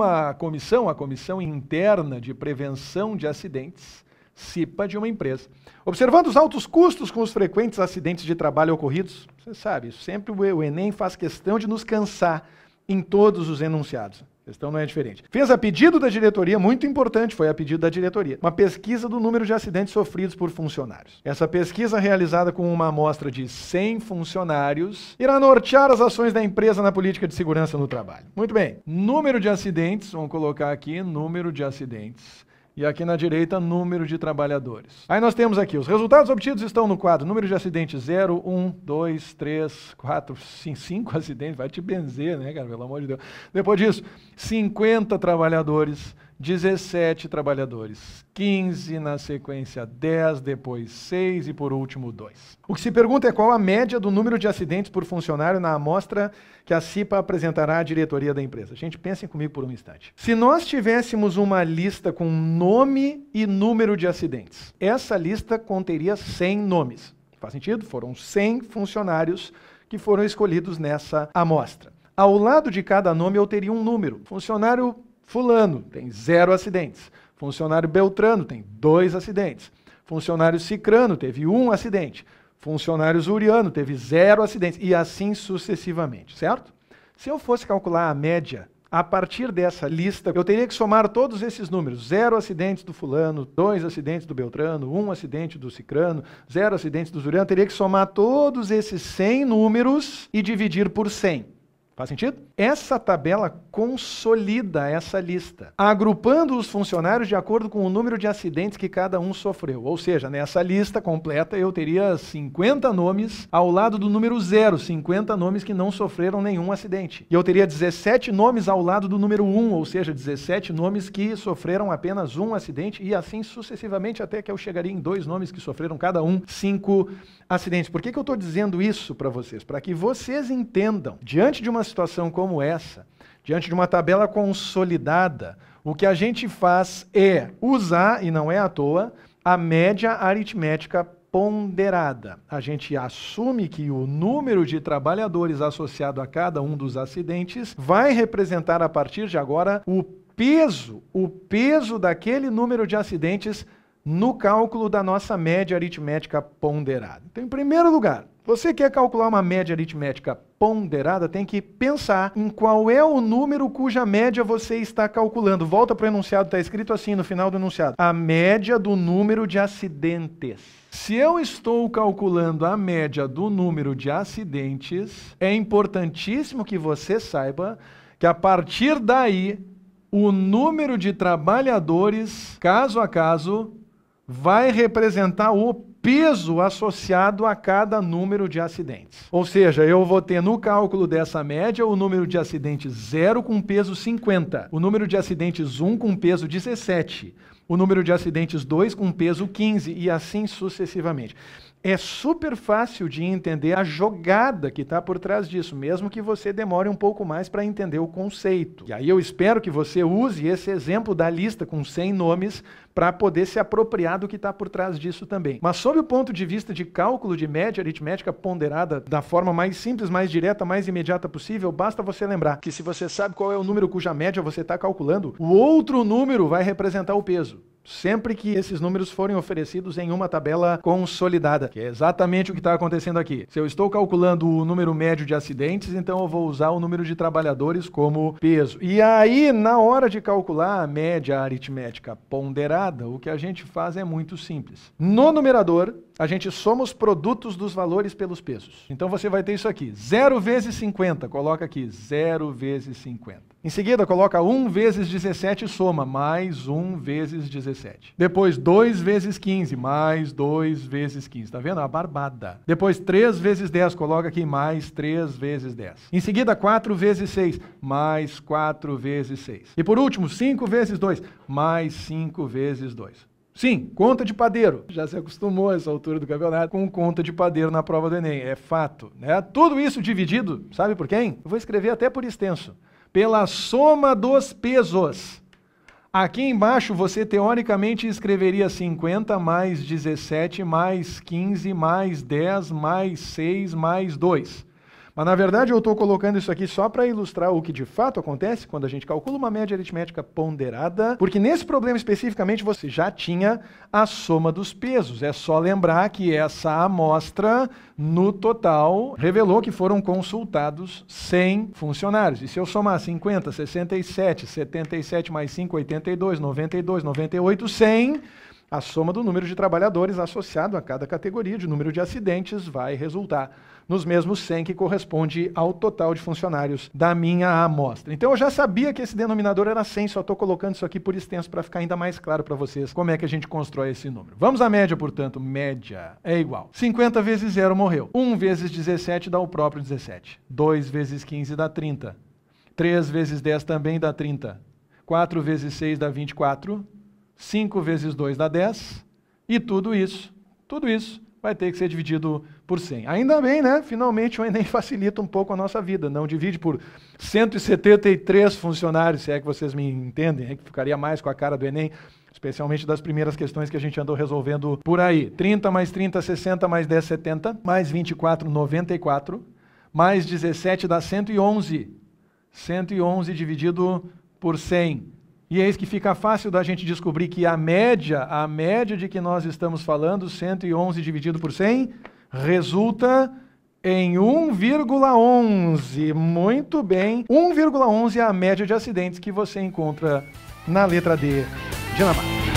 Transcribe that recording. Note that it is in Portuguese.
uma comissão, a Comissão Interna de Prevenção de Acidentes, CIPA, de uma empresa. Observando os altos custos com os frequentes acidentes de trabalho ocorridos, você sabe, sempre o Enem faz questão de nos cansar em todos os enunciados. A questão não é diferente. Fez a pedido da diretoria, muito importante, foi a pedido da diretoria, uma pesquisa do número de acidentes sofridos por funcionários. Essa pesquisa, realizada com uma amostra de 100 funcionários, irá nortear as ações da empresa na política de segurança no trabalho. Muito bem. Número de acidentes, vamos colocar aqui, número de acidentes. E aqui na direita, número de trabalhadores. Aí nós temos aqui, os resultados obtidos estão no quadro, número de acidentes 0, 1, 2, 3, 4, 5 acidentes, vai te benzer, né, cara, pelo amor de Deus. Depois disso, 50 trabalhadores, 17 trabalhadores, 15 na sequência, 10, depois 6 e por último 2. O que se pergunta é qual a média do número de acidentes por funcionário na amostra que a CIPA apresentará à diretoria da empresa. Gente, pensem comigo por um instante. Se nós tivéssemos uma lista com nome e número de acidentes, essa lista conteria 100 nomes. Faz sentido? Foram 100 funcionários que foram escolhidos nessa amostra. Ao lado de cada nome eu teria um número. Funcionário fulano tem 0 acidentes. Funcionário Beltrano tem 2 acidentes. Funcionário Cicrano teve 1 acidente. Funcionário Zuriano teve 0 acidentes. E assim sucessivamente, certo? Se eu fosse calcular a média, a partir dessa lista, eu teria que somar todos esses números. 0 acidentes do fulano, 2 acidentes do Beltrano, 1 acidente do Cicrano, 0 acidentes do Zuriano. Teria que somar todos esses 100 números e dividir por 100. Faz sentido? Essa tabela consolida essa lista, agrupando os funcionários de acordo com o número de acidentes que cada um sofreu. Ou seja, nessa lista completa eu teria 50 nomes ao lado do número 0, 50 nomes que não sofreram nenhum acidente. E eu teria 17 nomes ao lado do número 1, ou seja, 17 nomes que sofreram apenas 1 acidente e assim sucessivamente até que eu chegaria em 2 nomes que sofreram cada um 5 acidentes. Por que eu estou dizendo isso para vocês? Para que vocês entendam, diante de uma situação como essa, diante de uma tabela consolidada, o que a gente faz é usar, e não é à toa, a média aritmética ponderada. A gente assume que o número de trabalhadores associado a cada um dos acidentes vai representar a partir de agora o peso daquele número de acidentes no cálculo da nossa média aritmética ponderada. Então, em primeiro lugar, você quer calcular uma média aritmética ponderada, tem que pensar em qual é o número cuja média você está calculando. Volta para o enunciado, está escrito assim no final do enunciado. A média do número de acidentes. Se eu estou calculando a média do número de acidentes, é importantíssimo que você saiba que a partir daí, o número de trabalhadores, caso a caso, vai representar o peso associado a cada número de acidentes. Ou seja, eu vou ter no cálculo dessa média o número de acidentes 0 com peso 50, o número de acidentes 1 com peso 17, o número de acidentes 2 com peso 15 e assim sucessivamente. É super fácil de entender a jogada que está por trás disso, mesmo que você demore um pouco mais para entender o conceito. E aí eu espero que você use esse exemplo da lista com 100 nomes para poder se apropriar do que está por trás disso também. Mas sob o ponto de vista de cálculo de média aritmética ponderada da forma mais simples, mais direta, mais imediata possível, basta você lembrar que se você sabe qual é o número cuja média você está calculando, o outro número vai representar o peso. Sempre que esses números forem oferecidos em uma tabela consolidada, que é exatamente o que está acontecendo aqui. Se eu estou calculando o número médio de acidentes, então eu vou usar o número de trabalhadores como peso. E aí, na hora de calcular a média aritmética ponderada, o que a gente faz é muito simples. No numerador, a gente soma os produtos dos valores pelos pesos. Então você vai ter isso aqui, 0 vezes 50, coloca aqui, 0 vezes 50. Em seguida, coloca 1 vezes 17 e soma, mais 1 vezes 17. Depois, 2 vezes 15, mais 2 vezes 15. Tá vendo? A barbada. Depois, 3 vezes 10, coloca aqui, mais 3 vezes 10. Em seguida, 4 vezes 6, mais 4 vezes 6. E por último, 5 vezes 2, mais 5 vezes 2. Sim, conta de padeiro. Já se acostumou a essa altura do campeonato com conta de padeiro na prova do Enem. É fato, né? Tudo isso dividido, sabe por quem? Eu vou escrever até por extenso. Pela soma dos pesos. Aqui embaixo você teoricamente escreveria 50 mais 17 mais 15 mais 10 mais 6 mais 2. Mas, na verdade, eu estou colocando isso aqui só para ilustrar o que de fato acontece quando a gente calcula uma média aritmética ponderada, porque nesse problema especificamente você já tinha a soma dos pesos. É só lembrar que essa amostra, no total, revelou que foram consultados 100 funcionários. E se eu somar 50, 67, 77 mais 5, 82, 92, 98, 100... a soma do número de trabalhadores associado a cada categoria de número de acidentes vai resultar nos mesmos 100 que corresponde ao total de funcionários da minha amostra. Então eu já sabia que esse denominador era 100, só estou colocando isso aqui por extenso para ficar ainda mais claro para vocês como é que a gente constrói esse número. Vamos à média, portanto. Média é igual. 50 vezes 0 morreu. 1 vezes 17 dá o próprio 17. 2 vezes 15 dá 30. 3 vezes 10 também dá 30. 4 vezes 6 dá 24. 5 vezes 2 dá 10, e tudo isso vai ter que ser dividido por 100. Ainda bem, né? Finalmente o Enem facilita um pouco a nossa vida, não divide por 173 funcionários, se é que vocês me entendem, é que ficaria mais com a cara do Enem, especialmente das primeiras questões que a gente andou resolvendo por aí. 30 mais 30, 60, mais 10, 70, mais 24, 94, mais 17 dá 111. 111 dividido por 100. E eis que fica fácil da gente descobrir que a média de que nós estamos falando, 111 dividido por 100, resulta em 1,11. Muito bem, 1,11 é a média de acidentes que você encontra na letra D de Dinamarca.